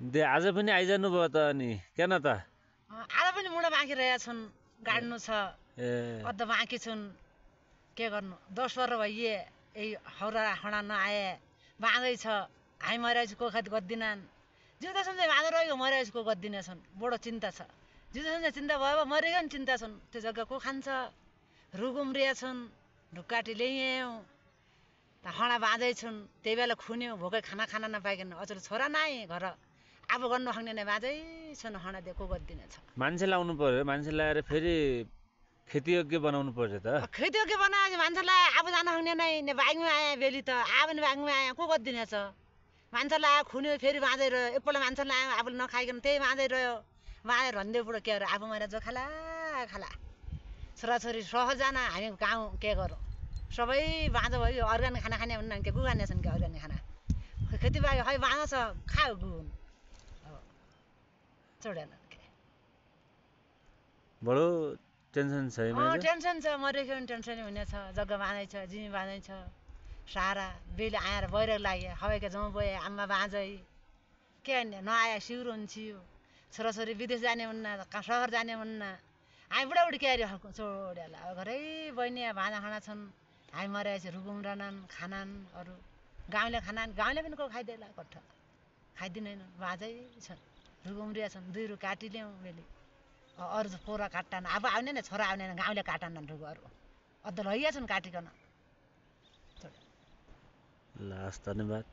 they आज पनि आइजानु भयो त अनि किन त आज पनि मुढा बाँकी रहेका छन् गाड्नु छ ए अद्ध बाँकी छन् के गर्नु 10 वर्ष भइए यही हौरा हडा नआए बाँझै छ हामी मरेपछि को खत गद्दिनन् जिउँदा सम्झै बाँझो रहेको मरेपछि को गद्दिनेछन् बडो चिन्ता छ जिउँदा सम्झै चिन्ता भयो मरेको नि चिन्ता छन् त्यो जग्गा को खान्छ रुख उम्रिया छन् ढुक्काटी ल्यायौँ त हडा बाँझै छन् त्यही बेला खुन्यो भोकै खाना नपाइकन अचेल छोरा नाइ घर अब गर्नु सक्ने नै बाँझै छन् हडा दिएको गद्दिनेछ मान्छे लाउनु पर्यो मान्छे ल्याएर फेरि खेतीयोग्य बनाउनु पर्यो त खेतीयोग्य बनाएपछि मान्छेलाई अब जान सक्ने नै ने बाइकमा आए बेली त अब नि बाइकमा आए को गद्दिनेछ मान्छेलाई आयो खुन्यो फेरि बाँझै रह्यो एकपल्ट मान्छेलाई आयो आफूले नखाइकन त्यही बाँझै रह्यो बाँझै रन्दै बुढो के गर्यो आफू मरे जो खाला खाला छोराछोरी सहर जान हामी गाउँ के गरौँ सबै बाँझो भयो अर्ग्यानिक खाना खाने भन्ने के गु खाने छन् के अर्ग्यानिक खाना खेतीबारी खै बाँझो छ खाऊ गु अब छोडेन के बडो टेन्सन छ टेन्सन छ मरेको पनि टेन्सन हुनेछ जग्गा बाँझै छ जिमी बाँझै छ सारा बेली आएर बैरक लाग्यो हवाईको जाउँ गए आम्मा बाँझै के नआए सिउरो हुन्थ्यो छोराछोरी विदेश जाने हुन्न सहर जाने हुन्न हामी बुढाबुढी के अरे छोडेला अब घरै बहिनी भाँडा खाना छन् हामी मरेपछि रुख उम्रनन् खानान् अरू गाउँले खानान् गाउँले पनि को खाइदिएला कट्ठ खाइदिँदैन बाँझै छन् रुख उम्रिया छन् 2 रुख काटी ल्याउँ बेली अरू पोरा काट्टान अब आउने नै छोरा आउने गाउँले काटान् रुखहरू अद्ध लैया छन् काटिकन ल हस् धन्यवाद